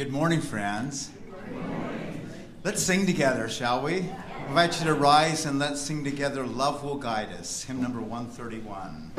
Good morning, friends. Good morning. Let's sing together, shall we? I invite you to rise and let's sing together, Love Will Guide Us, hymn number 131.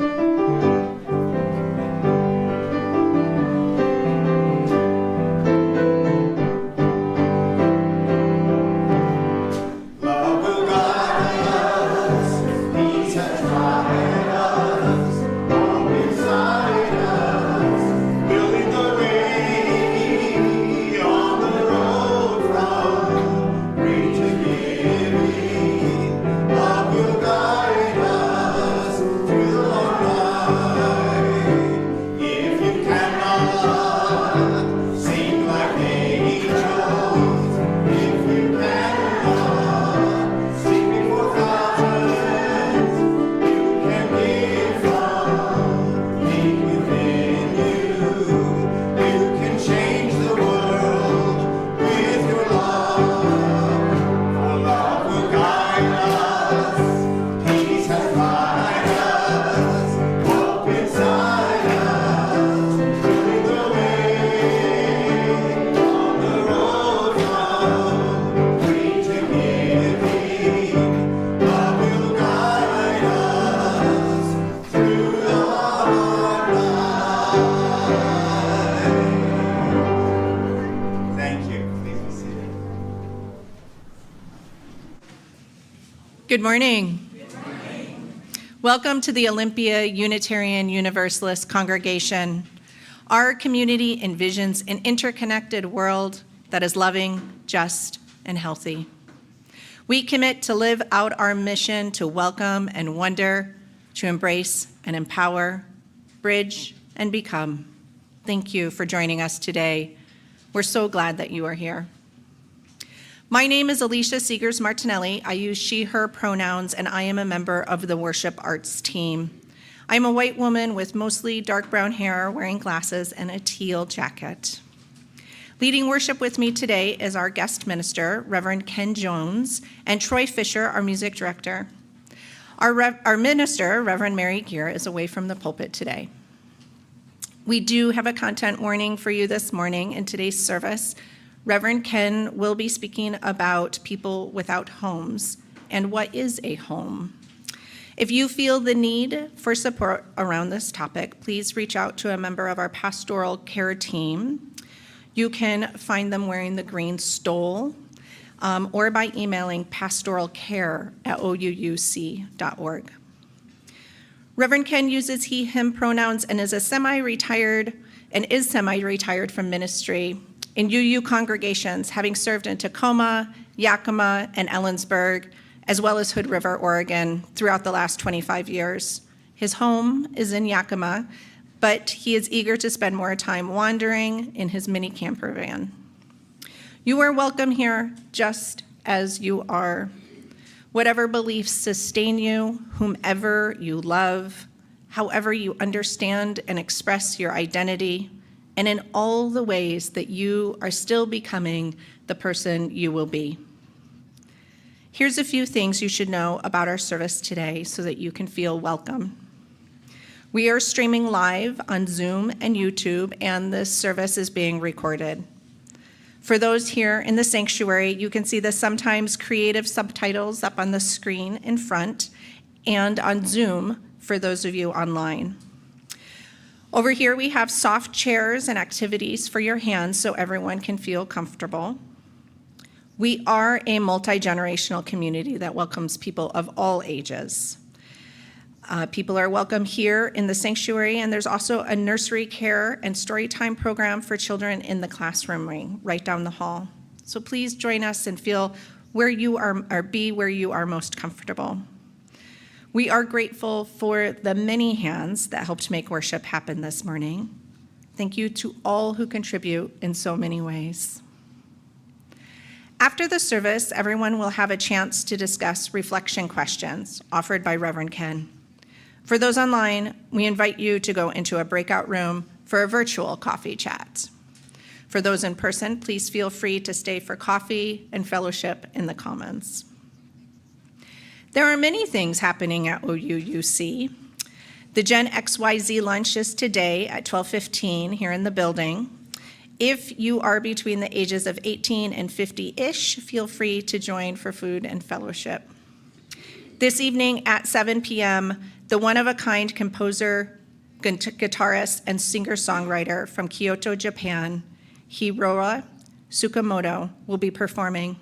Good morning. Good morning. Welcome to the Olympia Unitarian Universalist Congregation. Our community envisions an interconnected world that is loving, just, and healthy. We commit to live out our mission to welcome and wonder, to embrace and empower, bridge and become. Thank you for joining us today. We're so glad that you are here. My name is Alicia Seegers Martinelli. I use she, her pronouns, and I am a member of the worship arts team. I'm a white woman with mostly dark brown hair, wearing glasses, and a teal jacket. Leading worship with me today is our guest minister, Reverend Ken Jones, and Troy Fisher, our music director. Our minister, Reverend Mary Gear, is away from the pulpit today. We do have a content warning for you this morning in today's service. Reverend Ken will be speaking about people without homes and what is a home. If you feel the need for support around this topic, please reach out to a member of our pastoral care team. You can find them wearing the green stole or by emailing pastoralcare@ouuc.org. Reverend Ken uses he, him pronouns and is semi-retired from ministry in UU congregations, having served in Tacoma, Yakima, and Ellensburg, as well as Hood River, Oregon, throughout the last 25 years. His home is in Yakima, but he is eager to spend more time wandering in his mini camper van. You are welcome here just as you are. Whatever beliefs sustain you, whomever you love, however you understand and express your identity, and in all the ways that you are still becoming the person you will be. Here's a few things you should know about our service today so that you can feel welcome. We are streaming live on Zoom and YouTube, and this service is being recorded. For those here in the sanctuary, you can see the sometimes creative subtitles up on the screen in front, and on Zoom for those of you online. Over here, we have soft chairs and activities for your hands so everyone can feel comfortable. We are a multi-generational community that welcomes people of all ages. People are welcome here in the sanctuary, and there's also a nursery care and story time program for children in the classroom wing right down the hall. So please join us and feel where you are, or be where you are most comfortable. We are grateful for the many hands that helped make worship happen this morning. Thank you to all who contribute in so many ways. After the service, everyone will have a chance to discuss reflection questions offered by Reverend Ken. For those online, we invite you to go into a breakout room for a virtual coffee chat. For those in person, please feel free to stay for coffee and fellowship in the commons. There are many things happening at OUUC. The Gen XYZ lunch is today at 12:15 here in the building. If you are between the ages of 18 and 50-ish, feel free to join for food and fellowship. This evening at 7 p.m., the one-of-a-kind composer, guitarist, and singer-songwriter from Kyoto, Japan, Hiroa Tsukamoto, will be performing.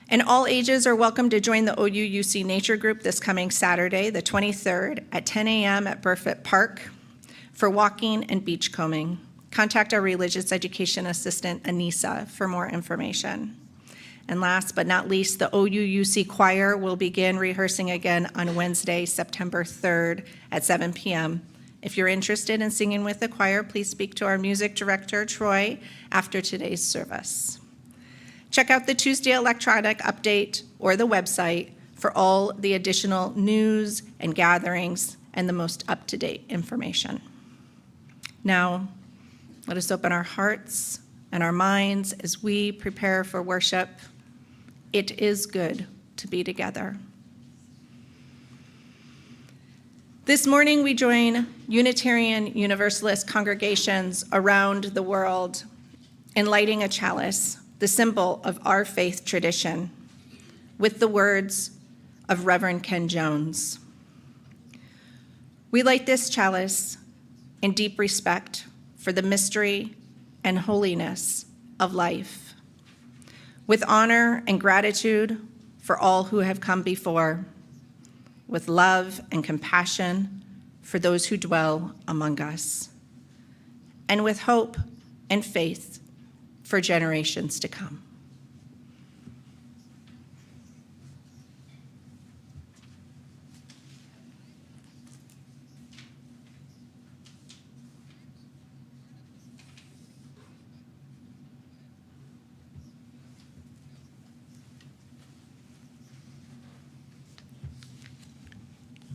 And all ages are welcome to join the OUUC Nature Group this coming Saturday, the 23rd, at 10 a.m. at Burfoot Park for walking and beachcombing. Contact our religious education assistant, Anissa, for more information. And last but not least, the OUUC choir will begin rehearsing again on Wednesday, September 3rd at 7 p.m. If you're interested in singing with the choir, please speak to our music director, Troy, after today's service. Check out the Tuesday electronic update or the website for all the additional news and gatherings and the most up-to-date information. Now, let us open our hearts and our minds as we prepare for worship. It is good to be together. This morning, we join Unitarian Universalist congregations around the world in lighting a chalice, the symbol of our faith tradition, with the words of Reverend Ken Jones. We light this chalice in deep respect for the mystery and holiness of life, with honor and gratitude for all who have come before, with love and compassion for those who dwell among us, and with hope and faith for generations to come.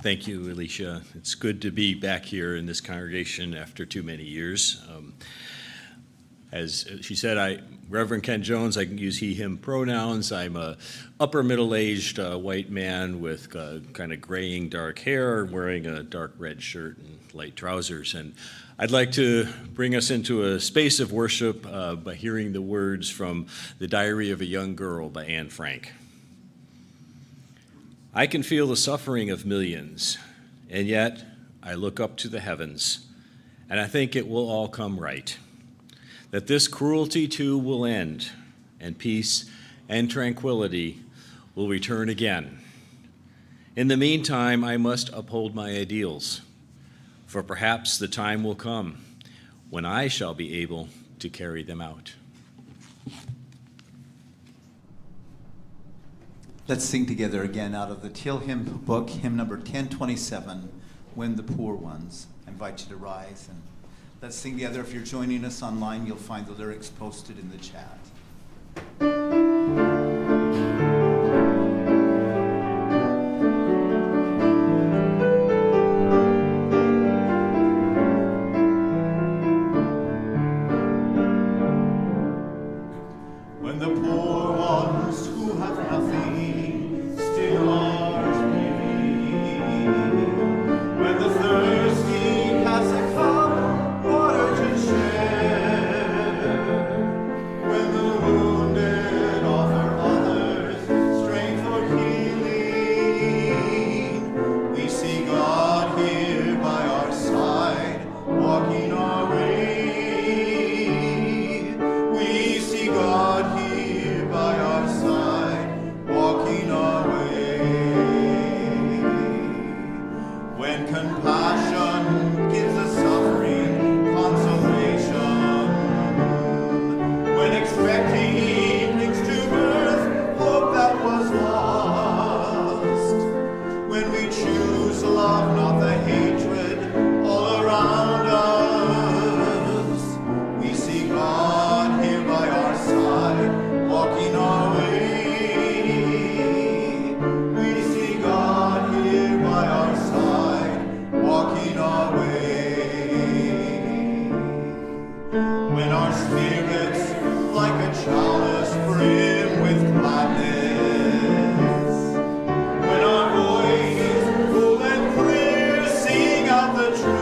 Thank you, Alicia. It's good to be back here in this congregation after too many years. As she said, Reverend Ken Jones, I can use he, him pronouns. I'm a upper middle-aged white man with kind of graying dark hair, wearing a dark red shirt and light trousers. And I'd like to bring us into a space of worship by hearing the words from The Diary of a Young Girl by Anne Frank. I can feel the suffering of millions, and yet I look up to the heavens, and I think it will all come right, that this cruelty too will end, and peace and tranquility will return again. In the meantime, I must uphold my ideals, for perhaps the time will come when I shall be able to carry them out. Let's sing together again out of the Teal Hymn book, hymn number 1027, When the Poor Ones. I invite you to rise and let's sing together. If you're joining us online, you'll find the lyrics posted in the chat. When the poor ones who have nothing still are giving, when the thirsty pass a cup, water to share, when the wounded offer others strength for healing, we see God here by our side, walking our way. We see God here by our side, walking our way. When compassion gives the suffering consolation, when expecting brings to birth hope that was lost, when we choose love, not the hatred all around us, we see God here by our side, walking our way. We see God here by our side, walking our way. When our spirits, like a chalice, brim with gladness, when our voices, full and clear, sing out the truth,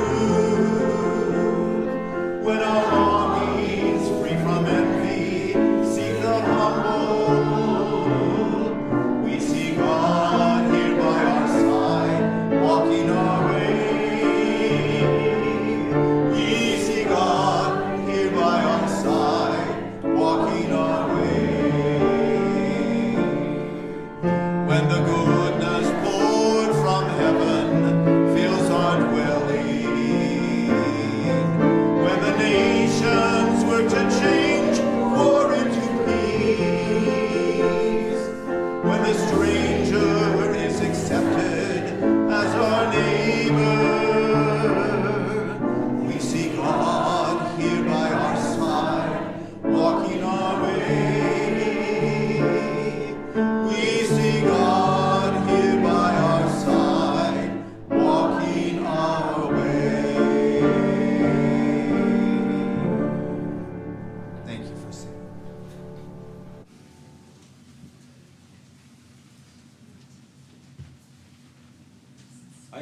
when our longing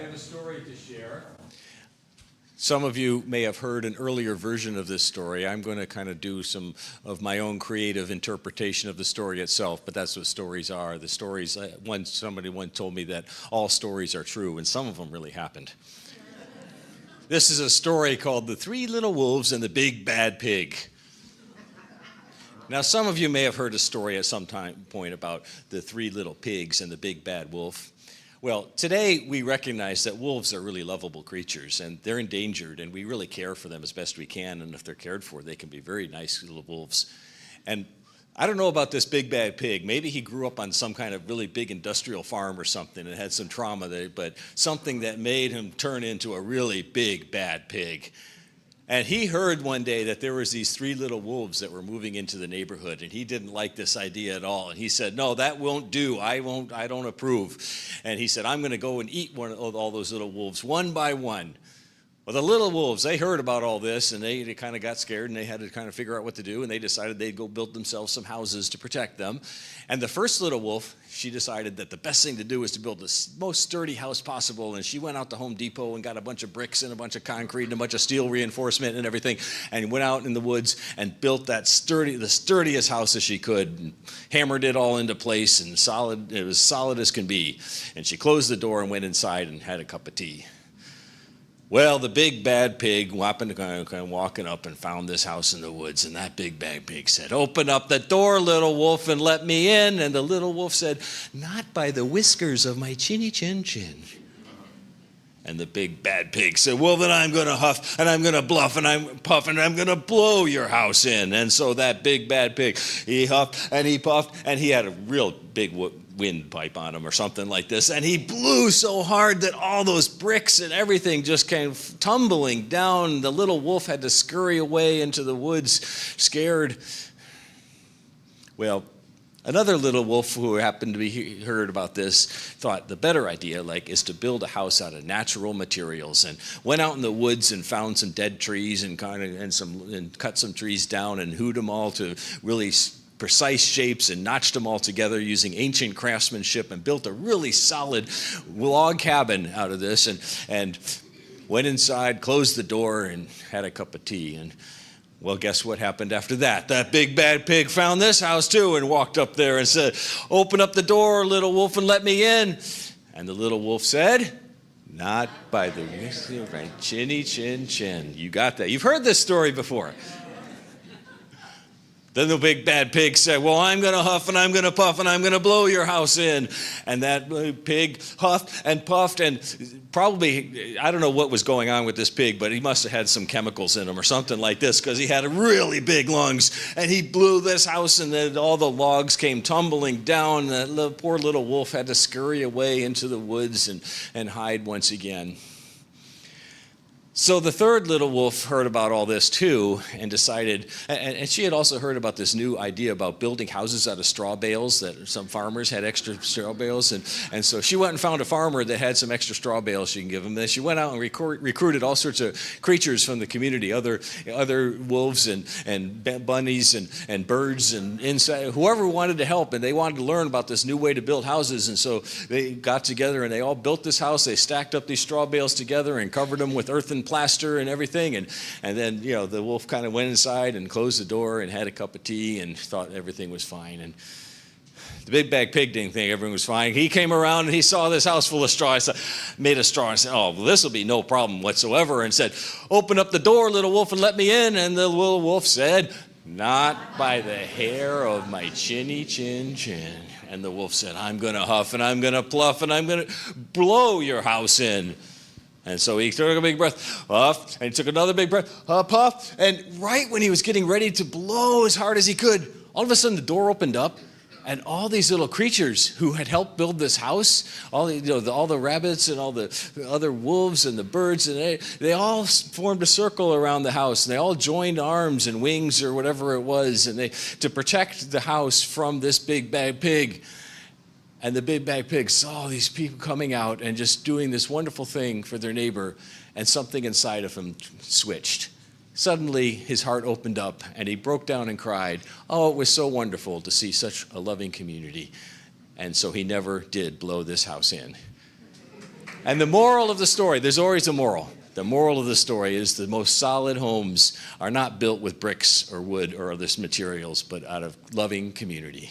have a story to share. Some of you may have heard an earlier version of this story. I'm going to kind of do some of my own creative interpretation of the story itself, but that's what stories are. The stories, somebody once told me that all stories are true, and some of them really happened. This is a story called The Three Little Wolves and the Big Bad Pig. Now, some of you may have heard a story at some point about the three little pigs and the big bad wolf. Well, today we recognize that wolves are really lovable creatures, and they're endangered, and we really care for them as best we can, and if they're cared for, they can be very nice little wolves. And I don't know about this big bad pig. Maybe he grew up on some kind of really big industrial farm or something and had some trauma there, but something that made him turn into a really big bad pig. And he heard one day that there was these three little wolves that were moving into the neighborhood, and he didn't like this idea at all. And he said, "No, that won't do. I don't approve." And he said, "I'm going to go and eat all those little wolves one by one." Well, the little wolves, they heard about all this, and they kind of got scared, and they had to kind of figure out what to do, and they decided they'd go build themselves some houses to protect them. And the first little wolf, she decided that the best thing to do was to build the most sturdy house possible, and she went out to Home Depot and got a bunch of bricks and a bunch of concrete and a bunch of steel reinforcement and everything, and went out in the woods and built the sturdiest house as she could, and hammered it all into place, and it was solid as can be. And she closed the door and went inside and had a cup of tea. Well, the big bad pig walking up and found this house in the woods, and that big bad pig said, "Open up the door, little wolf, and let me in." And the little wolf said, "Not by the whiskers of my chinny chin chin." And the big bad pig said, "Well, then I'm going to huff, and I'm going to bluff, and I'm puff, and I'm going to blow your house in." And so that big bad pig, he huffed, and he puffed, and he had a real big windpipe on him or something like this, and he blew so hard that all those bricks and everything just came tumbling down. The little wolf had to scurry away into the woods, scared. Well, another little wolf who happened to be heard about this thought the better idea is to build a house out of natural materials, and went out in the woods and found some dead trees and cut some trees down and hewed them all to really precise shapes and notched them all together using ancient craftsmanship, and built a really solid log cabin out of this, and went inside, closed the door, and had a cup of tea. And well, guess what happened after that? That big bad pig found this house too and walked up there and said, "Open up the door, little wolf, and let me in." And the little wolf said, "Not by the whiskers of my chinny chin chin." You got that. You've heard this story before. Then the big bad pig said, "Well, I'm going to huff, and I'm going to puff, and I'm going to blow your house in." And that pig huffed and puffed, and probably, I don't know what was going on with this pig, but he must have had some chemicals in him or something like this, because he had really big lungs, and he blew this house, and then all the logs came tumbling down. The poor little wolf had to scurry away into the woods and hide once again. So the third little wolf heard about all this too and decided, and she had also heard about this new idea about building houses out of straw bales, that some farmers had extra straw bales, and so she went and found a farmer that had some extra straw bales she can give him. Then she went out and recruited all sorts of creatures from the community, other wolves and bunnies and birds and insects, whoever wanted to help, and they wanted to learn about this new way to build houses. And so they got together and they all built this house. They stacked up these straw bales together and covered them with earth and plaster and everything, and then the wolf kind of went inside and closed the door and had a cup of tea and thought everything was fine. And the big bad pig didn't think everything was fine. He came around and he saw this house full of straw. Made a straw and said, "Oh, well, this will be no problem whatsoever," and said, "Open up the door, little wolf, and let me in." And the little wolf said, "Not by the hair of my chinny chin chin." And the wolf said, "I'm going to huff, and I'm going to pluff, and I'm going to blow your house in." And so he took a big breath, puff, and he took another big breath, puff, and right when he was getting ready to blow as hard as he could, all of a sudden the door opened up, and all these little creatures who had helped build this house, all the rabbits and all the other wolves and the birds, and they all formed a circle around the house, and they all joined arms and wings or whatever it was, and to protect the house from this big bad pig. And the big bad pig saw these people coming out and just doing this wonderful thing for their neighbor, and something inside of him switched. Suddenly, his heart opened up, and he broke down and cried. Oh, it was so wonderful to see such a loving community. And so he never did blow this house in. And the moral of the story, there's always a moral. The moral of the story is the most solid homes are not built with bricks or wood or other materials, but out of loving community.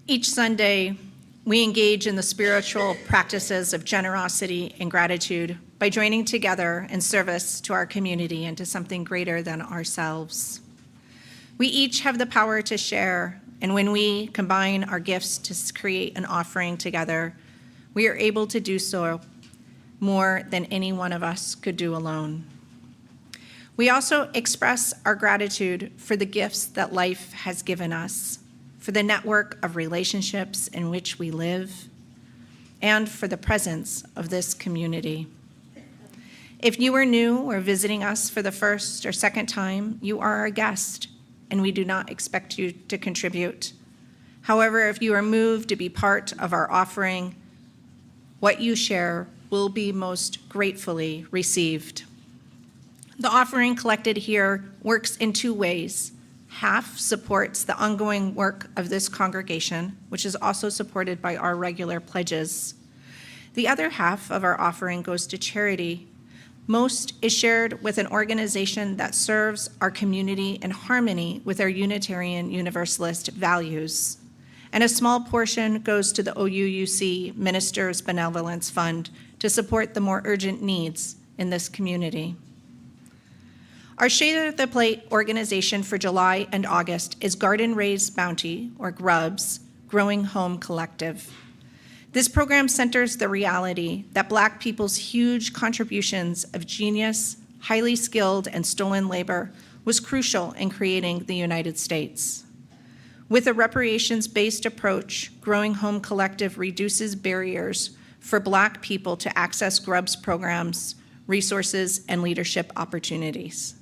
Each Sunday, we engage in the spiritual practices of generosity and gratitude by joining together in service to our community and to something greater than ourselves. We each have the power to share, and when we combine our gifts to create an offering together, we are able to do so more than any one of us could do alone. We also express our gratitude for the gifts that life has given us, for the network of relationships in which we live, and for the presence of this community. If you are new or visiting us for the first or second time, you are our guest, and we do not expect you to contribute. However, if you are moved to be part of our offering, what you share will be most gratefully received. The offering collected here works in two ways. Half supports the ongoing work of this congregation, which is also supported by our regular pledges. The other half of our offering goes to charity. Most is shared with an organization that serves our community in harmony with our Unitarian Universalist values. And a small portion goes to the OUUC Ministers Benevolence Fund to support the more urgent needs in this community. Our Shade of the Plate organization for July and August is Garden Raised Bounty, or GRUBS, Growing Home Collective. This program centers the reality that Black people's huge contributions of genius, highly skilled, and stolen labor was crucial in creating the United States. With a reparations-based approach, Growing Home Collective reduces barriers for Black people to access GRUBS programs, resources, and leadership opportunities.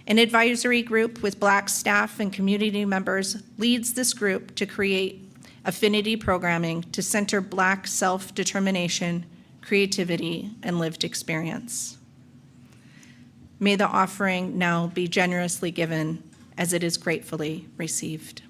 An advisory group with Black staff and community members leads this group to create affinity programming to center Black self-determination, creativity, and lived experience. May the offering now be generously given as it is gratefully received.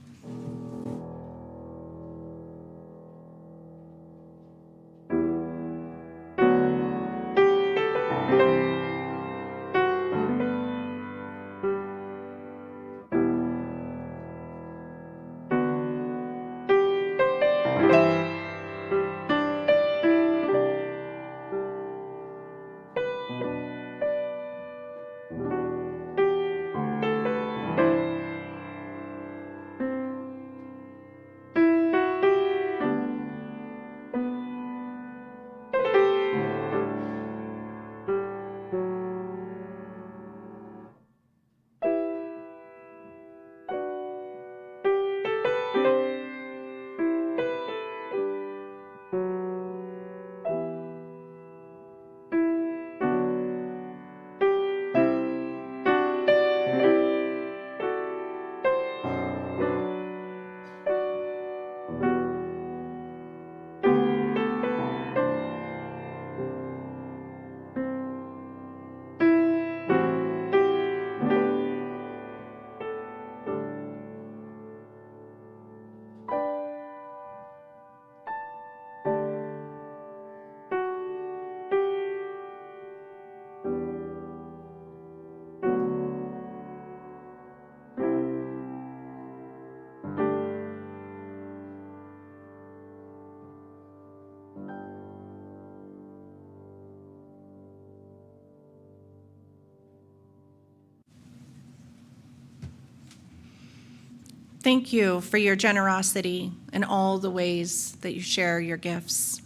Thank you for your generosity and all the ways that you share your gifts.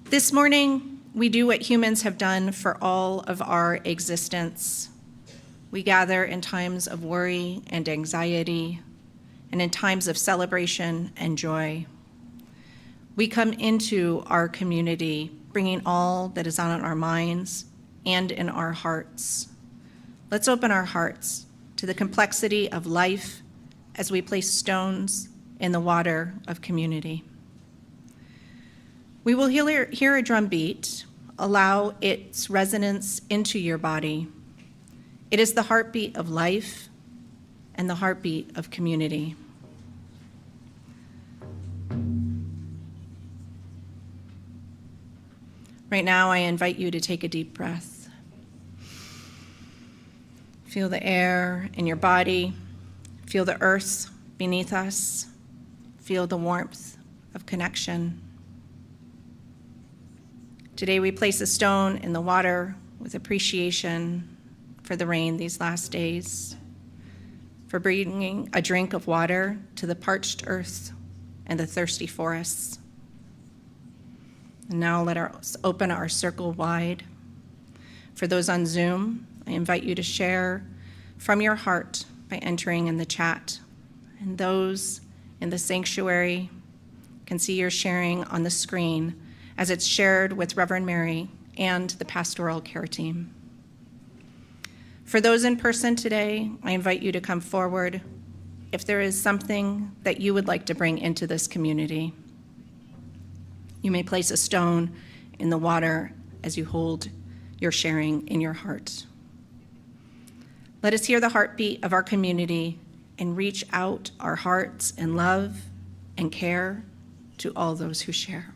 This morning, we do what humans have done for all of our existence. We gather in times of worry and anxiety, and in times of celebration and joy. We come into our community bringing all that is on our minds and in our hearts. Let's open our hearts to the complexity of life as we place stones in the water of community. We will hear a drum beat. Allow its resonance into your body. It is the heartbeat of life and the heartbeat of community. Right now, I invite you to take a deep breath. Feel the air in your body. Feel the earth beneath us. Feel the warmth of connection. Today, we place a stone in the water with appreciation for the rain these last days, for bringing a drink of water to the parched earth and the thirsty forests. And now let us open our circle wide. For those on Zoom, I invite you to share from your heart by entering in the chat. And those in the sanctuary can see your sharing on the screen as it's shared with Reverend Mary and the pastoral care team. For those in person today, I invite you to come forward if there is something that you would like to bring into this community. You may place a stone in the water as you hold your sharing in your heart. Let us hear the heartbeat of our community and reach out our hearts in love and care to all those who share.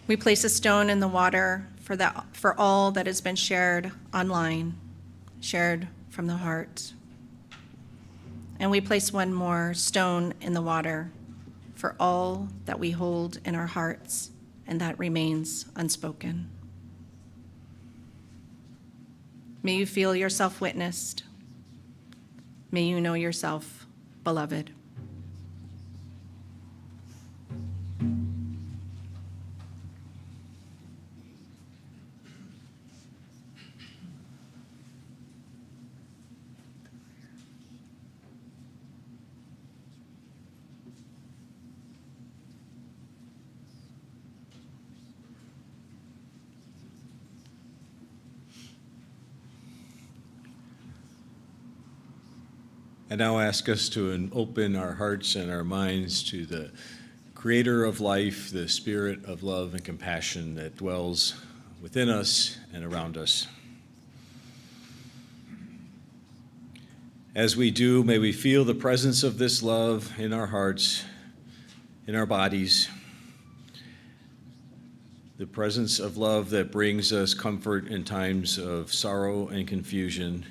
We place a stone in the water for all that has been shared online, shared from the heart. And we place one more stone in the water for all that we hold in our hearts and that remains unspoken. May you feel yourself witnessed. May you know yourself beloved. I now ask us to open our hearts and our minds to the creator of life, the spirit of love and compassion that dwells within us and around us. As we do, may we feel the presence of this love in our hearts, in our bodies, the presence of love that brings us comfort in times of sorrow and confusion,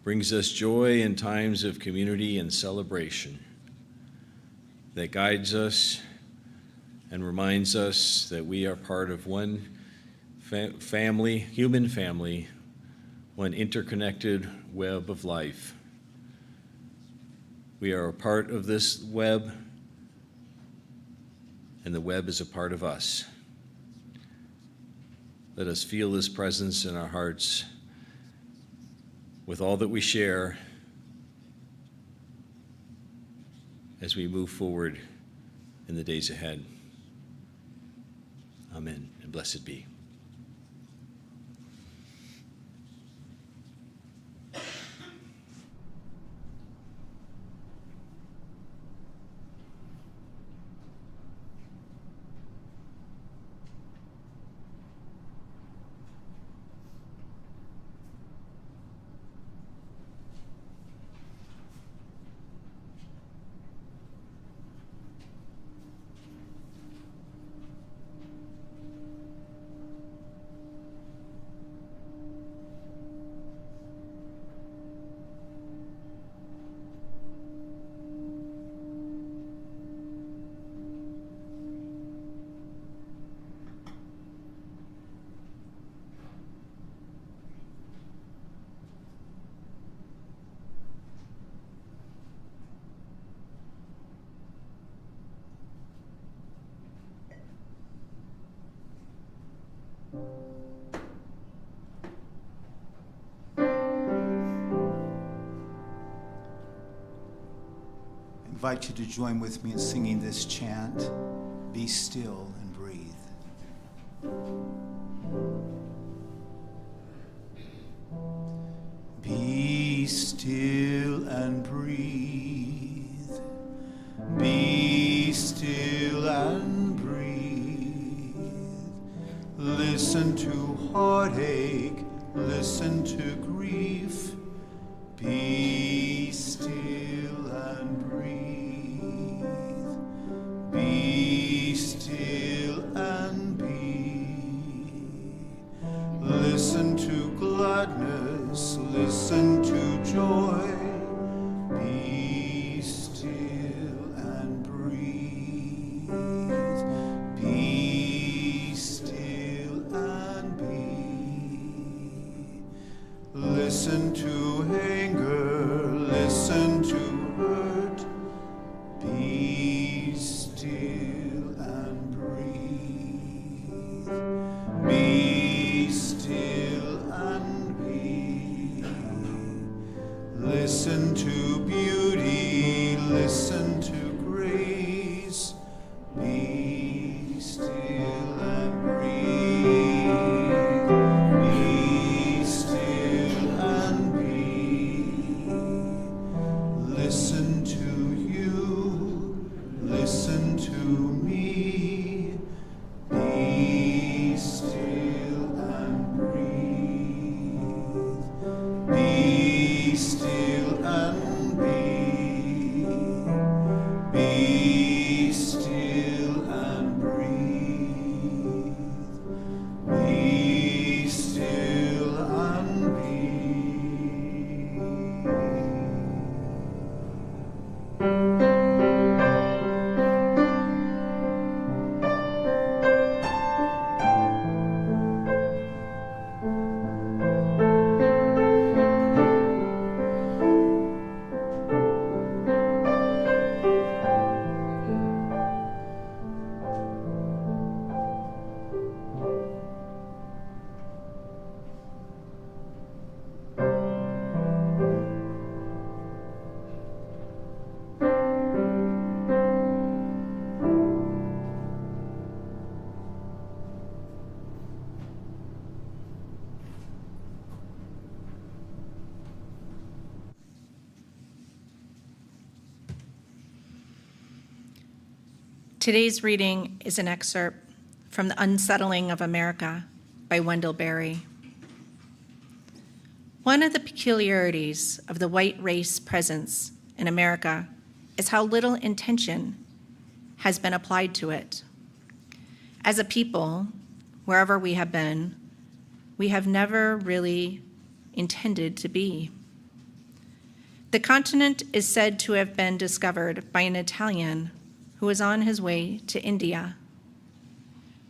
brings us joy in times of community and celebration, that guides us and reminds us that we are part of one family, human family, one interconnected web of life. We are a part of this web, and the web is a part of us. Let us feel this presence in our hearts with all that we share as we move forward in the days ahead. Amen, and blessed be. I invite you to join with me in singing this chant, Be Still and Breathe. Be still and breathe. Be still and breathe. Listen to heartache, listen to grief. Be still and breathe. Be still and be. Listen to gladness, listen to joy. Be still and breathe. Be still and be. Listen to anger, listen to hurt. Be still and breathe. Be still and be. Listen to beauty, listen to grace. Be still and breathe. Be still and be. Listen to you, listen to me. Be still and breathe. Be still and be. Today's reading is an excerpt from The Unsettling of America by Wendell Berry. One of the peculiarities of the white race presence in America is how little intention has been applied to it. As a people, wherever we have been, we have never really intended to be. The continent is said to have been discovered by an Italian who was on his way to India.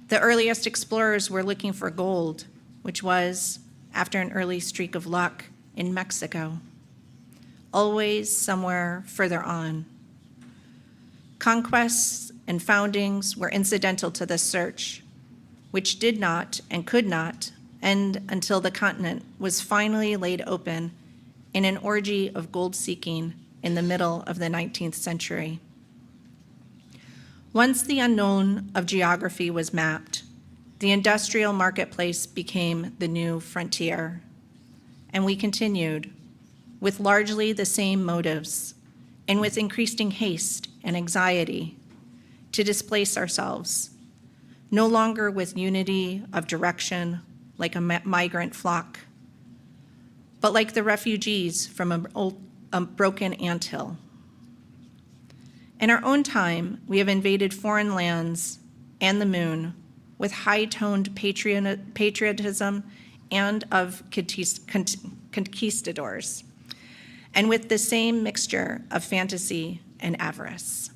The earliest explorers were looking for gold, which was, after an early streak of luck, in Mexico, always somewhere further on. Conquests and foundings were incidental to this search, which did not and could not end until the continent was finally laid open in an orgy of gold seeking in the middle of the 19th century. Once the unknown of geography was mapped, the industrial marketplace became the new frontier, and we continued with largely the same motives and with increasing haste and anxiety to displace ourselves, no longer with unity of direction like a migrant flock, but like the refugees from a broken anthill. In our own time, we have invaded foreign lands and the moon with high-toned patriotism and of conquistadors, and with the same mixture of fantasy and avarice.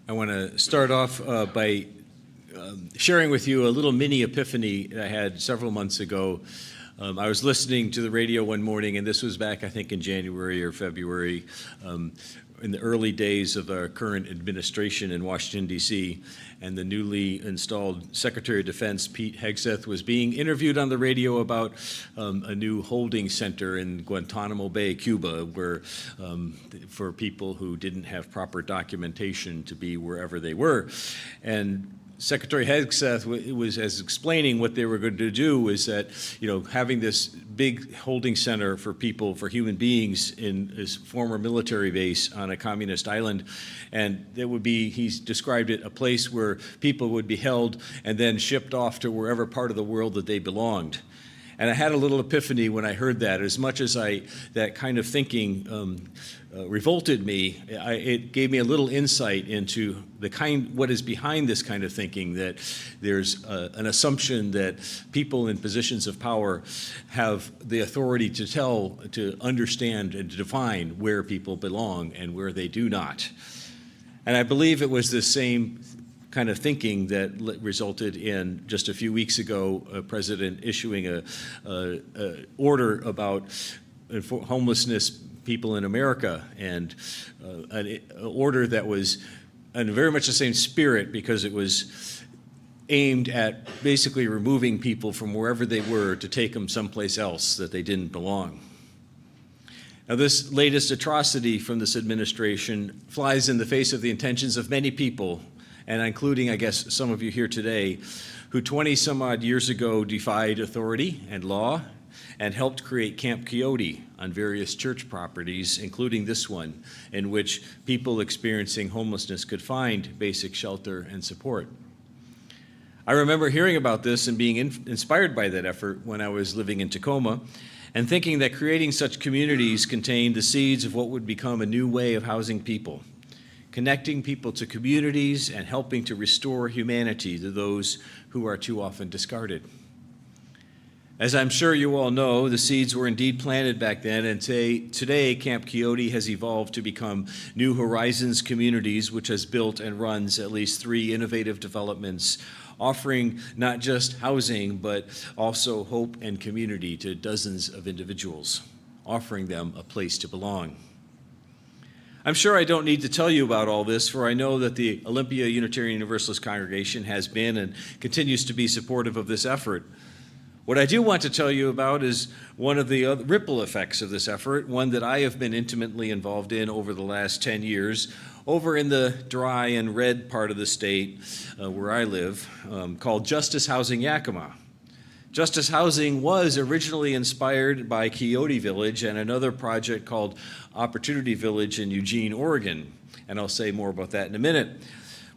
I want to start off by sharing with you a little mini epiphany I had several months ago. I was listening to the radio one morning, and this was back, I think, in January or February, in the early days of our current administration in Washington, D.C., and the newly installed Secretary of Defense, Pete Hegseth, was being interviewed on the radio about a new holding center in Guantanamo Bay, Cuba, where for people who didn't have proper documentation to be wherever they were. And Secretary Hegseth was as explaining what they were going to do is that, having this big holding center for people, for human beings in his former military base on a communist island, and it would be, he's described it, a place where people would be held and then shipped off to wherever part of the world that they belonged. And I had a little epiphany when I heard that. As much as that kind of thinking revolted me, it gave me a little insight into what is behind this kind of thinking, that there's an assumption that people in positions of power have the authority to understand and to define where people belong and where they do not. And I believe it was the same kind of thinking that resulted in, just a few weeks ago, a president issuing a order about homelessness people in America, and an order that was in very much the same spirit, because it was aimed at basically removing people from wherever they were to take them someplace else that they didn't belong. Now, this latest atrocity from this administration flies in the face of the intentions of many people, and including, I guess, some of you here today, who 20 some odd years ago defied authority and law and helped create Camp Coyote on various church properties, including this one, in which people experiencing homelessness could find basic shelter and support. I remember hearing about this and being inspired by that effort when I was living in Tacoma, and thinking that creating such communities contained the seeds of what would become a new way of housing people, connecting people to communities and helping to restore humanity to those who are too often discarded. As I'm sure you all know, the seeds were indeed planted back then, and today Camp Coyote has evolved to become New Horizons Communities, which has built and runs at least 3 innovative developments, offering not just housing, but also hope and community to dozens of individuals, offering them a place to belong. I'm sure I don't need to tell you about all this, for I know that the Olympia Unitarian Universalist Congregation has been and continues to be supportive of this effort. What I do want to tell you about is one of the ripple effects of this effort, one that I have been intimately involved in over the last 10 years, over in the dry and red part of the state where I live, called Justice Housing Yakima. Justice Housing was originally inspired by Coyote Village and another project called Opportunity Village in Eugene, Oregon. And I'll say more about that in a minute.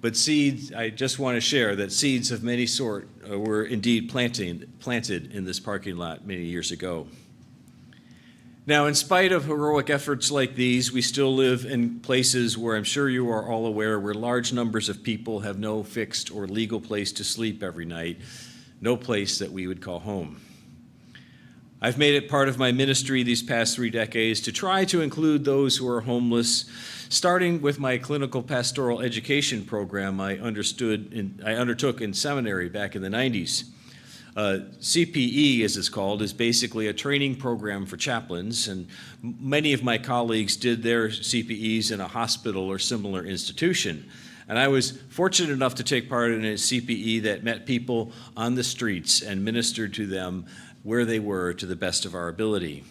But seeds, I just want to share that seeds of many sort were indeed planted in this parking lot many years ago. Now, in spite of heroic efforts like these, we still live in places where I'm sure you are all aware where large numbers of people have no fixed or legal place to sleep every night, no place that we would call home. I've made it part of my ministry these past 3 decades to try to include those who are homeless, starting with my clinical pastoral education program I undertook in seminary back in the 90s. CPE, as it's called, is basically a training program for chaplains, and many of my colleagues did their CPEs in a hospital or similar institution. And I was fortunate enough to take part in a CPE that met people on the streets and ministered to them where they were to the best of our ability.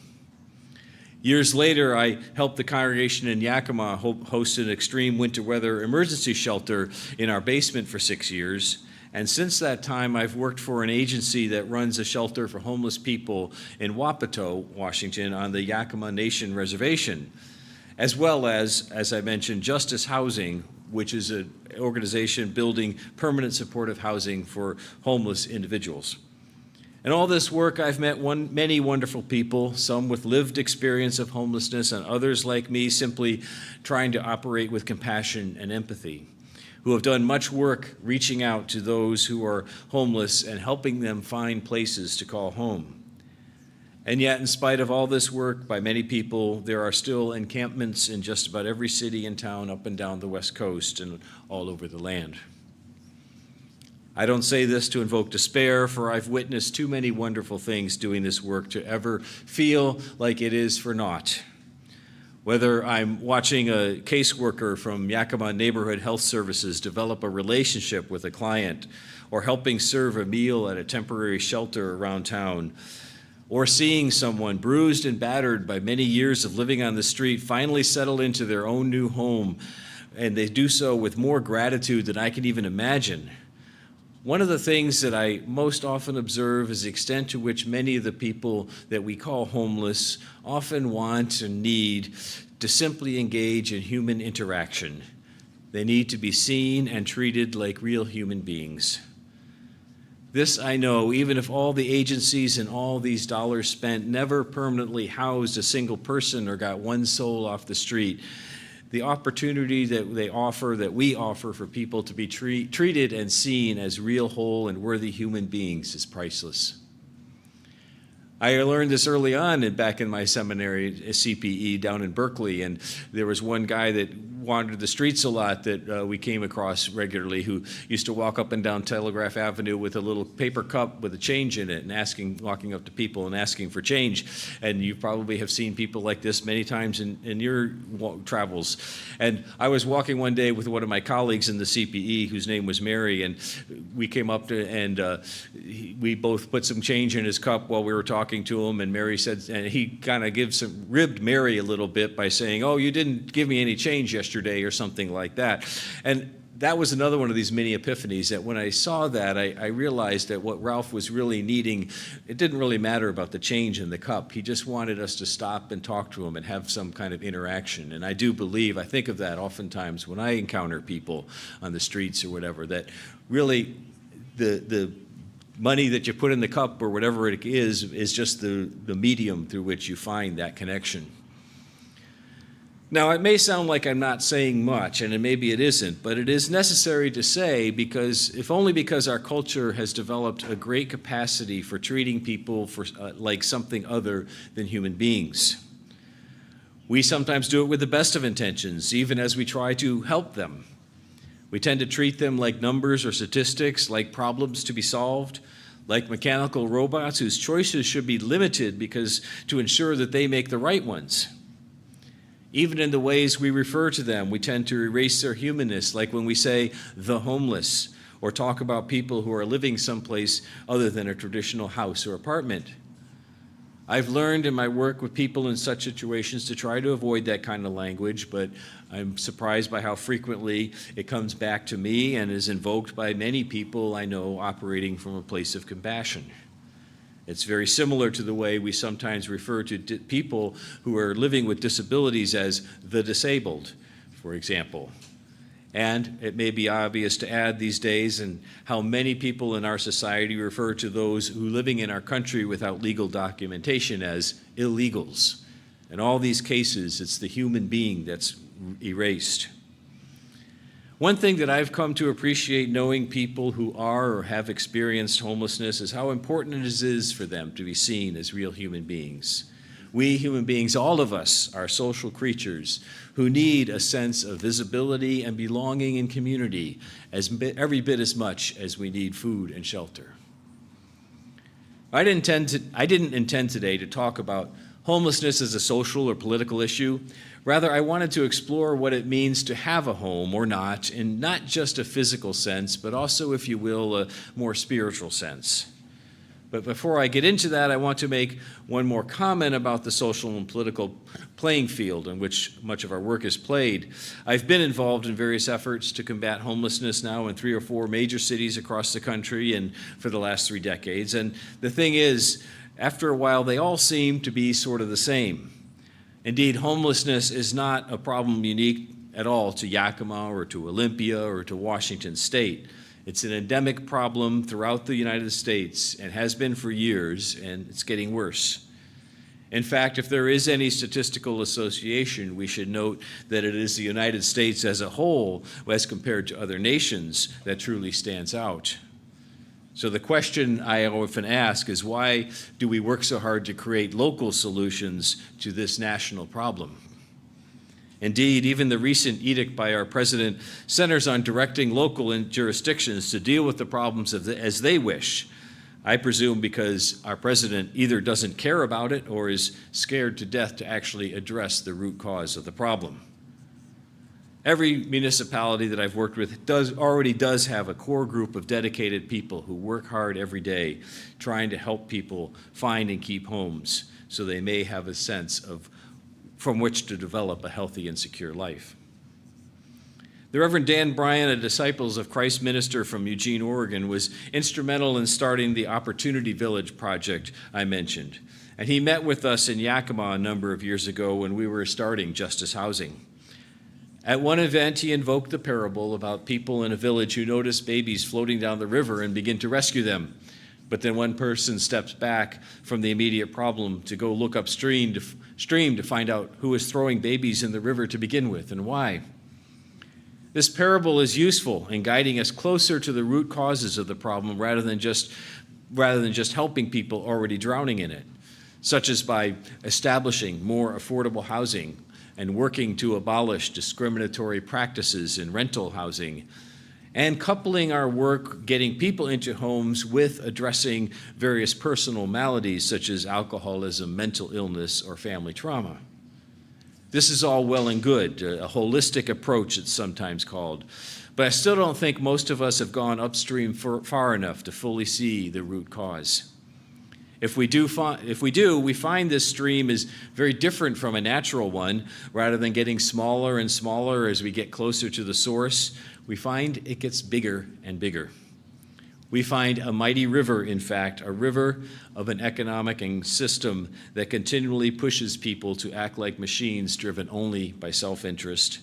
Years later, I helped the congregation in Yakima host an extreme winter weather emergency shelter in our basement for 6 years. And since that time, I've worked for an agency that runs a shelter for homeless people in Wapato, Washington, on the Yakima Nation Reservation, as well as I mentioned, Justice Housing, which is an organization building permanent supportive housing for homeless individuals. In all this work, I've met many wonderful people, some with lived experience of homelessness and others like me simply trying to operate with compassion and empathy, who have done much work reaching out to those who are homeless and helping them find places to call home. And yet, in spite of all this work by many people, there are still encampments in just about every city and town up and down the West Coast and all over the land. I don't say this to invoke despair, for I've witnessed too many wonderful things doing this work to ever feel like it is for naught. Whether I'm watching a caseworker from Yakima Neighborhood Health Services develop a relationship with a client, or helping serve a meal at a temporary shelter around town, or seeing someone bruised and battered by many years of living on the street finally settle into their own new home, and they do so with more gratitude than I can even imagine. One of the things that I most often observe is the extent to which many of the people that we call homeless often want and need to simply engage in human interaction. They need to be seen and treated like real human beings. This I know, even if all the agencies and all these dollars spent never permanently housed a single person or got one soul off the street, the opportunity that we offer for people to be treated and seen as real, whole, and worthy human beings is priceless. I learned this early on back in my seminary CPE down in Berkeley, and there was one guy that wandered the streets a lot that we came across regularly, who used to walk up and down Telegraph Avenue with a little paper cup with a change in it and walking up to people and asking for change. And you probably have seen people like this many times in your travels. And I was walking one day with one of my colleagues in the CPE, whose name was Mary, and we came up to, and we both put some change in his cup while we were talking to him, and Mary said, and he kind of ribbed Mary a little bit by saying, "Oh, you didn't give me any change yesterday," or something like that. And that was another one of these mini epiphanies, that when I saw that, I realized that what Ralph was really needing, it didn't really matter about the change in the cup. He just wanted us to stop and talk to him and have some kind of interaction. And I think of that oftentimes when I encounter people on the streets or whatever, that really the money that you put in the cup or whatever it is just the medium through which you find that connection. Now, it may sound like I'm not saying much, and maybe it isn't, but it is necessary to say, if only because our culture has developed a great capacity for treating people like something other than human beings. We sometimes do it with the best of intentions, even as we try to help them. We tend to treat them like numbers or statistics, like problems to be solved, like mechanical robots whose choices should be limited to ensure that they make the right ones. Even in the ways we refer to them, we tend to erase their humanness, like when we say the homeless, or talk about people who are living someplace other than a traditional house or apartment. I've learned in my work with people in such situations to try to avoid that kind of language, but I'm surprised by how frequently it comes back to me and is invoked by many people I know operating from a place of compassion. It's very similar to the way we sometimes refer to people who are living with disabilities as the disabled, for example. And it may be obvious to add these days and how many people in our society refer to those who living in our country without legal documentation as illegals. In all these cases, it's the human being that's erased. One thing that I've come to appreciate knowing people who are or have experienced homelessness is how important it is for them to be seen as real human beings. We human beings, all of us, are social creatures who need a sense of visibility and belonging in community every bit as much as we need food and shelter. I didn't intend today to talk about homelessness as a social or political issue. Rather, I wanted to explore what it means to have a home or not, in not just a physical sense, but also, if you will, a more spiritual sense. But before I get into that, I want to make one more comment about the social and political playing field in which much of our work is played. I've been involved in various efforts to combat homelessness now in 3 or 4 major cities across the country and for the last 3 decades. And the thing is, after a while, they all seem to be sort of the same. Indeed, homelessness is not a problem unique at all to Yakima or to Olympia or to Washington State. It's an endemic problem throughout the United States and has been for years, and it's getting worse. In fact, if there is any statistical association, we should note that it is the United States as a whole, as compared to other nations, that truly stands out. So the question I often ask is, why do we work so hard to create local solutions to this national problem? Indeed, even the recent edict by our president centers on directing local jurisdictions to deal with the problems as they wish. I presume because our president either doesn't care about it or is scared to death to actually address the root cause of the problem. Every municipality that I've worked with already does have a core group of dedicated people who work hard every day trying to help people find and keep homes so they may have a sense of from which to develop a healthy and secure life. The Reverend Dan Bryan, a Disciples of Christ minister from Eugene, Oregon, was instrumental in starting the Opportunity Village project I mentioned. And he met with us in Yakima a number of years ago when we were starting Justice Housing. At one event, he invoked the parable about people in a village who notice babies floating down the river and begin to rescue them. But then one person steps back from the immediate problem to go look upstream to find out who is throwing babies in the river to begin with and why. This parable is useful in guiding us closer to the root causes of the problem rather than just helping people already drowning in it, such as by establishing more affordable housing and working to abolish discriminatory practices in rental housing, and coupling our work getting people into homes with addressing various personal maladies such as alcoholism, mental illness, or family trauma. This is all well and good, a holistic approach it's sometimes called, but I still don't think most of us have gone upstream far enough to fully see the root cause. If we do, we find this stream is very different from a natural one. Rather than getting smaller and smaller as we get closer to the source, we find it gets bigger and bigger. We find a mighty river, in fact, a river of an economic system that continually pushes people to act like machines driven only by self-interest,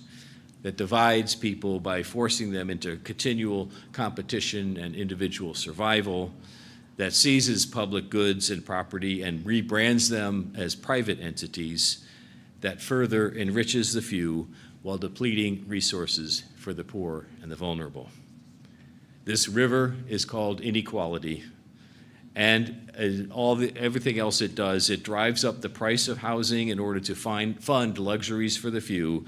that divides people by forcing them into continual competition and individual survival, that seizes public goods and property and rebrands them as private entities, that further enriches the few while depleting resources for the poor and the vulnerable. This river is called inequality, and everything else it does, it drives up the price of housing in order to fund luxuries for the few,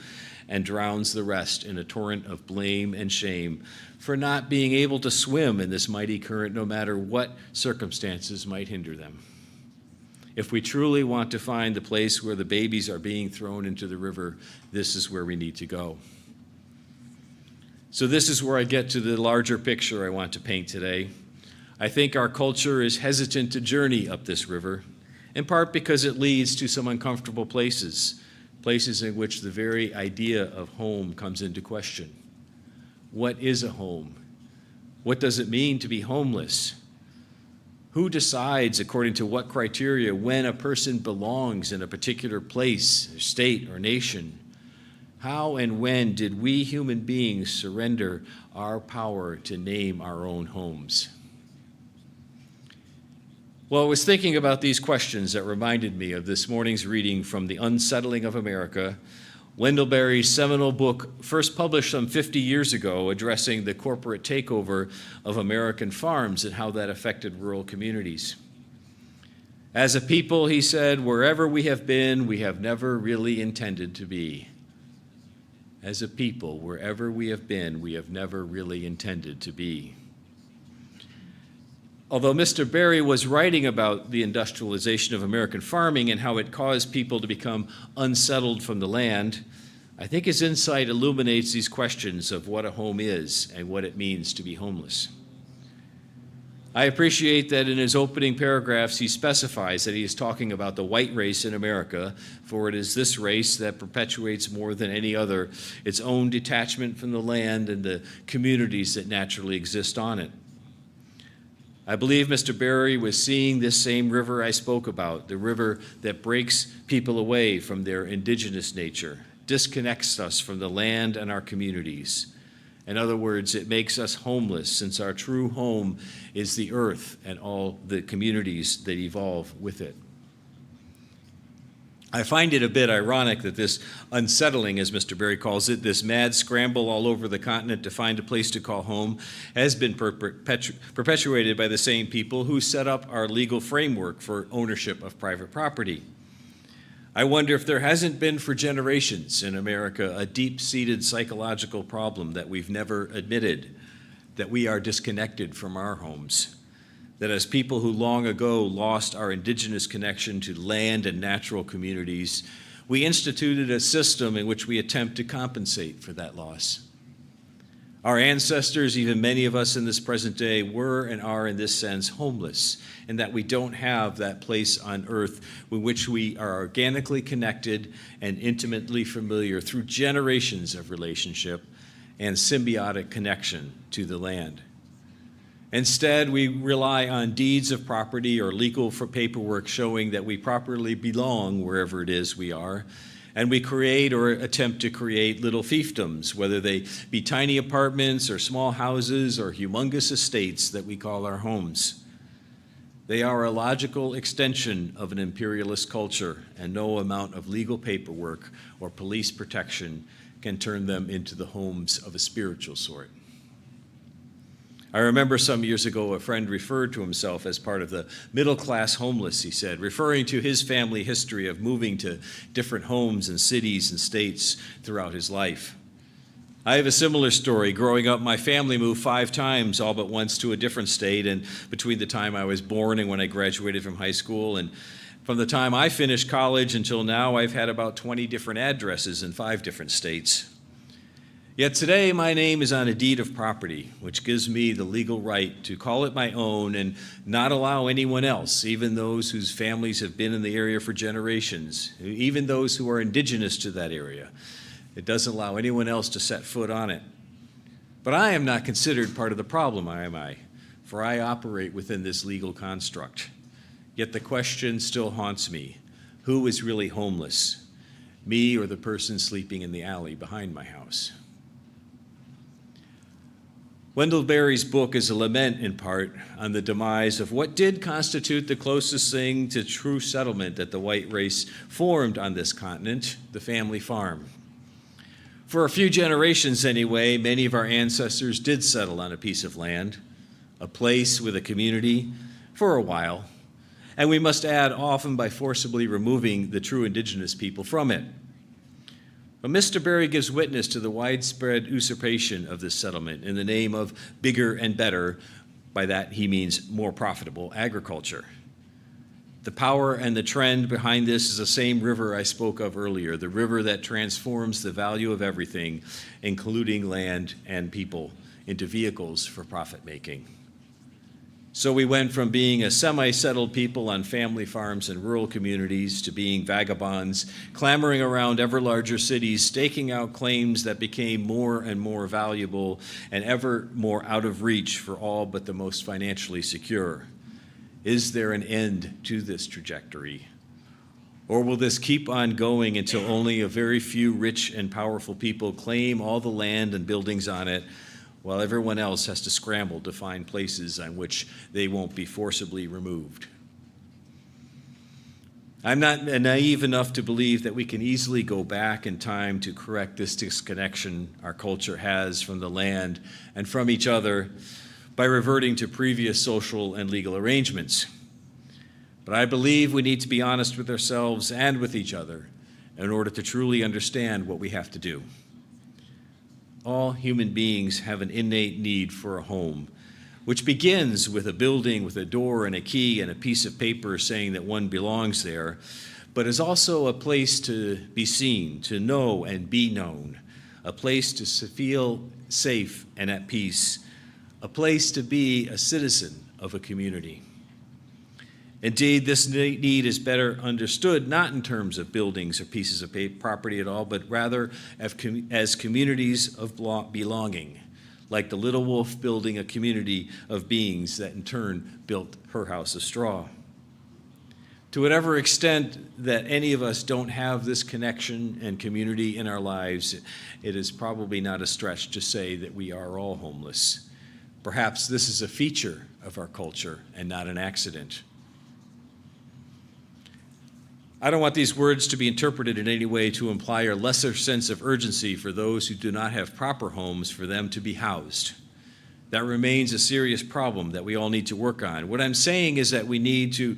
and drowns the rest in a torrent of blame and shame for not being able to swim in this mighty current no matter what circumstances might hinder them. If we truly want to find the place where the babies are being thrown into the river, this is where we need to go. So this is where I get to the larger picture I want to paint today. I think our culture is hesitant to journey up this river, in part because it leads to some uncomfortable places in which the very idea of home comes into question. What is a home? What does it mean to be homeless? Who decides, according to what criteria, when a person belongs in a particular place, state, or nation? How and when did we human beings surrender our power to name our own homes? Well, I was thinking about these questions that reminded me of this morning's reading from The Unsettling of America, Wendell Berry's seminal book, first published some 50 years ago, addressing the corporate takeover of American farms and how that affected rural communities. As a people, he said, wherever we have been, we have never really intended to be. As a people, wherever we have been, we have never really intended to be. Although Mr. Berry was writing about the industrialization of American farming and how it caused people to become unsettled from the land, I think his insight illuminates these questions of what a home is and what it means to be homeless. I appreciate that in his opening paragraphs he specifies that he is talking about the white race in America, for it is this race that perpetuates more than any other its own detachment from the land and the communities that naturally exist on it. I believe Mr. Berry was seeing this same river I spoke about, the river that breaks people away from their indigenous nature, disconnects us from the land and our communities. In other words, it makes us homeless, since our true home is the earth and all the communities that evolve with it. I find it a bit ironic that this unsettling, as Mr. Berry calls it, this mad scramble all over the continent to find a place to call home, has been perpetuated by the same people who set up our legal framework for ownership of private property. I wonder if there hasn't been for generations in America a deep-seated psychological problem that we've never admitted, that we are disconnected from our homes. That as people who long ago lost our indigenous connection to land and natural communities, we instituted a system in which we attempt to compensate for that loss. Our ancestors, even many of us in this present day, were and are in this sense homeless, in that we don't have that place on earth with which we are organically connected and intimately familiar through generations of relationship and symbiotic connection to the land. Instead, we rely on deeds of property or legal paperwork showing that we properly belong wherever it is we are, and we create or attempt to create little fiefdoms, whether they be tiny apartments or small houses or humongous estates that we call our homes. They are a logical extension of an imperialist culture, and no amount of legal paperwork or police protection can turn them into the homes of a spiritual sort. I remember some years ago a friend referred to himself as part of the middle-class homeless, he said, referring to his family history of moving to different homes and cities and states throughout his life. I have a similar story. Growing up, my family moved 5 times, all but once to a different state, and between the time I was born and when I graduated from high school, and from the time I finished college until now, I've had about 20 different addresses in 5 different states. Yet today, my name is on a deed of property, which gives me the legal right to call it my own and not allow anyone else, even those whose families have been in the area for generations, even those who are indigenous to that area. It doesn't allow anyone else to set foot on it. But I am not considered part of the problem, am I? For I operate within this legal construct. Yet the question still haunts me. Who is really homeless? Me or the person sleeping in the alley behind my house? Wendell Berry's book is a lament, in part, on the demise of what did constitute the closest thing to true settlement that the white race formed on this continent, the family farm. For a few generations anyway, many of our ancestors did settle on a piece of land, a place with a community, for a while, and we must add, often by forcibly removing the true indigenous people from it. But Mr. Berry gives witness to the widespread usurpation of this settlement in the name of bigger and better, by that he means more profitable, agriculture. The power and the trend behind this is the same river I spoke of earlier, the river that transforms the value of everything, including land and people, into vehicles for profit-making. So we went from being a semi-settled people on family farms and rural communities to being vagabonds, clamoring around ever larger cities, staking out claims that became more and more valuable and ever more out of reach for all but the most financially secure. Is there an end to this trajectory? Or will this keep on going until only a very few rich and powerful people claim all the land and buildings on it, while everyone else has to scramble to find places on which they won't be forcibly removed? I'm not naive enough to believe that we can easily go back in time to correct this disconnection our culture has from the land and from each other by reverting to previous social and legal arrangements. But I believe we need to be honest with ourselves and with each other in order to truly understand what we have to do. All human beings have an innate need for a home, which begins with a building with a door and a key and a piece of paper saying that one belongs there, but is also a place to be seen, to know and be known, a place to feel safe and at peace, a place to be a citizen of a community. Indeed, this need is better understood not in terms of buildings or pieces of property at all, but rather as communities of belonging, like the little wolf building a community of beings that in turn built her house of straw. To whatever extent that any of us don't have this connection and community in our lives, it is probably not a stretch to say that we are all homeless. Perhaps this is a feature of our culture and not an accident. I don't want these words to be interpreted in any way to imply a lesser sense of urgency for those who do not have proper homes for them to be housed. That remains a serious problem that we all need to work on. What I'm saying is that we need to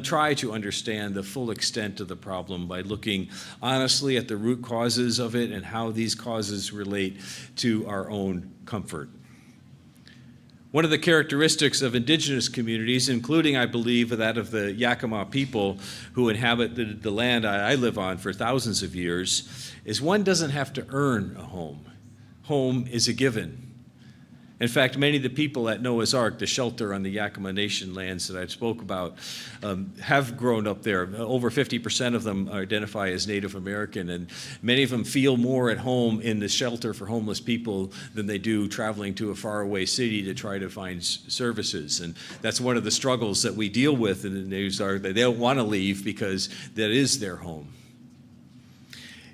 try to understand the full extent of the problem by looking honestly at the root causes of it and how these causes relate to our own comfort. One of the characteristics of indigenous communities, including, I believe, that of the Yakima people who inhabit the land I live on for thousands of years, is one doesn't have to earn a home. Home is a given. In fact, many of the people at Noah's Ark, the shelter on the Yakima Nation lands that I spoke about, have grown up there. Over 50% of them identify as Native American, and many of them feel more at home in the shelter for homeless people than they do traveling to a faraway city to try to find services. And that's one of the struggles that we deal with in the news, are that they don't want to leave because that is their home.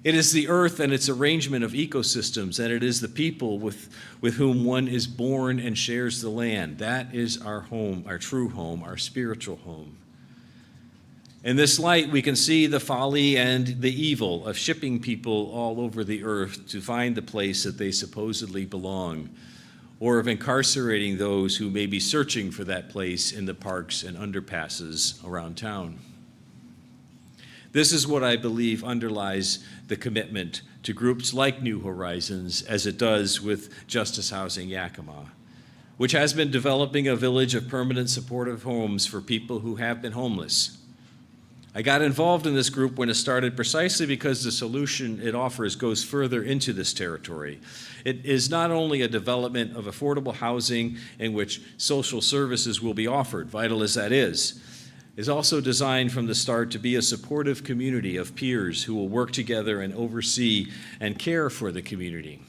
It is the earth and its arrangement of ecosystems, and it is the people with whom one is born and shares the land. That is our home, our true home, our spiritual home. In this light, we can see the folly and the evil of shipping people all over the earth to find the place that they supposedly belong, or of incarcerating those who may be searching for that place in the parks and underpasses around town. This is what I believe underlies the commitment to groups like New Horizons, as it does with Justice Housing Yakima, which has been developing a village of permanent supportive homes for people who have been homeless. I got involved in this group when it started precisely because the solution it offers goes further into this territory. It is not only a development of affordable housing in which social services will be offered, vital as that is also designed from the start to be a supportive community of peers who will work together and oversee and care for the community.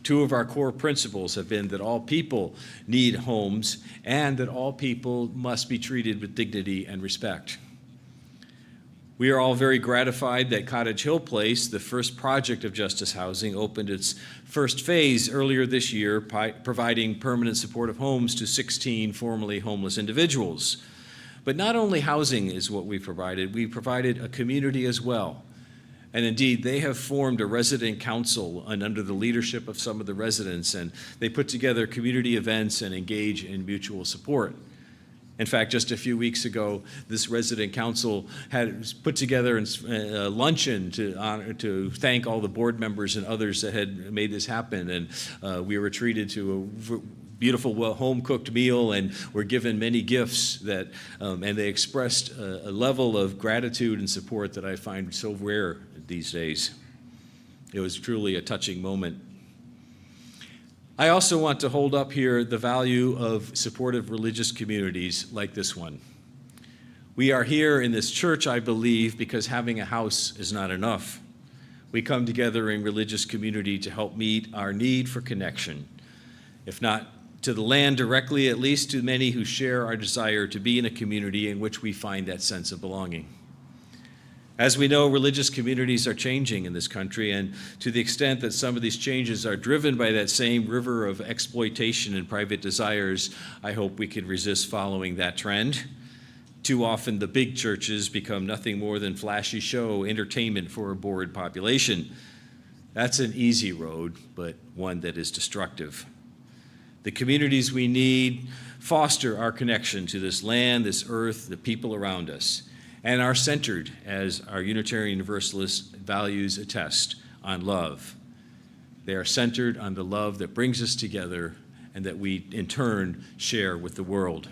Two of our core principles have been that all people need homes and that all people must be treated with dignity and respect. We are all very gratified that Cottage Hill Place, the first project of Justice Housing, opened its first phase earlier this year, providing permanent supportive homes to 16 formerly homeless individuals. But not only housing is what we provided a community as well. And indeed, they have formed a resident council under the leadership of some of the residents, and they put together community events and engage in mutual support. In fact, just a few weeks ago, this resident council had put together a luncheon to thank all the board members and others that had made this happen, and we were treated to a beautiful, home-cooked meal, and were given many gifts and they expressed a level of gratitude and support that I find so rare these days. It was truly a touching moment. I also want to hold up here the value of supportive religious communities like this one. We are here in this church, I believe, because having a house is not enough. We come together in religious community to help meet our need for connection, if not to the land directly, at least to many who share our desire to be in a community in which we find that sense of belonging. As we know, religious communities are changing in this country, and to the extent that some of these changes are driven by that same river of exploitation and private desires, I hope we can resist following that trend. Too often, the big churches become nothing more than flashy show, entertainment for a bored population. That's an easy road, but one that is destructive. The communities we need foster our connection to this land, this earth, the people around us, and are centered, as our Unitarian Universalist values attest, on love. They are centered on the love that brings us together and that we, in turn, share with the world.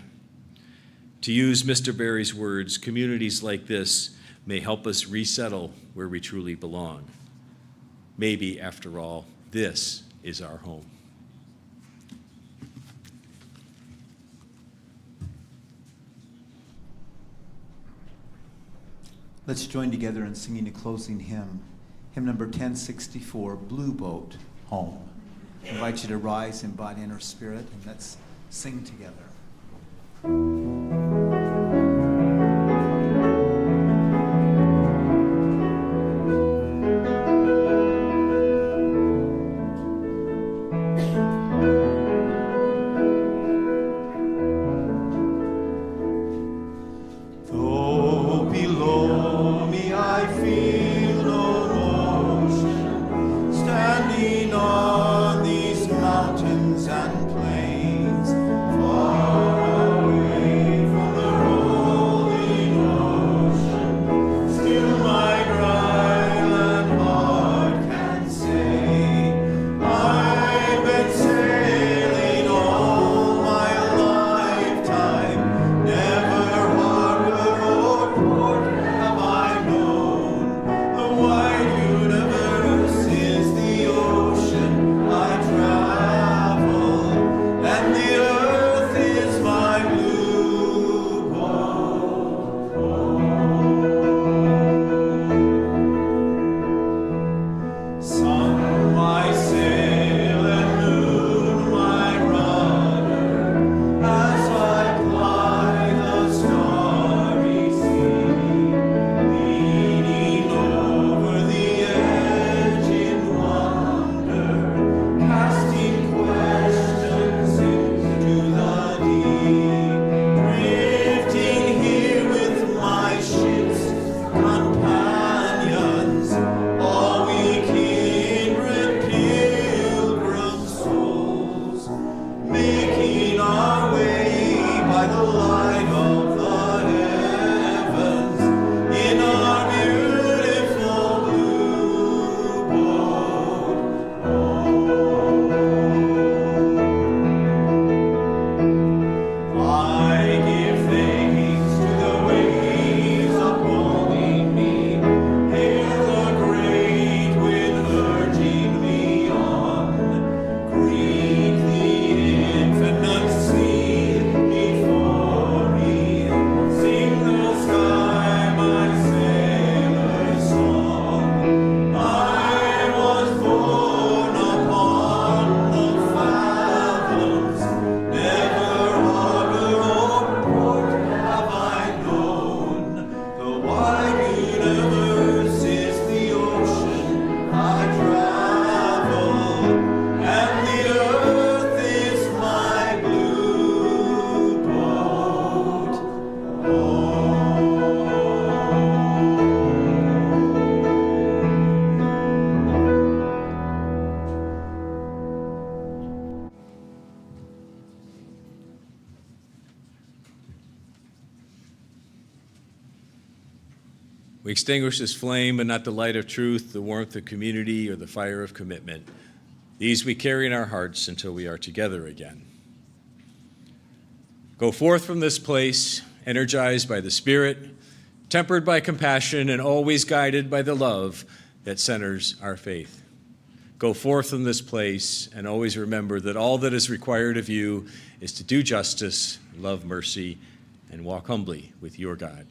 To use Mr. Barry's words, communities like this may help us resettle where we truly belong. Maybe, after all, this is our home. Let's join together in singing a closing hymn. Hymn number 1064, Blue Boat, Home. I invite you to rise in body and our spirit, and let's sing together. Though below me I feel no motion, standing on these mountains and plains, far away from the rolling ocean, still my dry-land heart can say, I've been sailing all my lifetime, never harbor or port have I known. The wide universe is the ocean I travel, and the earth is my blue boat home. Sun, my sail, and moon, my rudder, as I ply the starry sea, leaning over the edge in wonder, casting questions into the deep, drifting here with my ship's companions, all we kindred pilgrim souls, making our way by the light of the heavens in our beautiful blue boat home. I give thanks to the waves upholding me, hail the great wind urging me on, greet the infinite sea before me, sing the sky my sailor's song. I was born upon the fathoms, never harbor or port have I known. The wide universe is the ocean I travel, and the earth is my blue boat home. We extinguish this flame, but not the light of truth, the warmth of community, or the fire of commitment. These we carry in our hearts until we are together again. Go forth from this place, energized by the Spirit, tempered by compassion, and always guided by the love that centers our faith. Go forth from this place, and always remember that all that is required of you is to do justice, love mercy, and walk humbly with your God.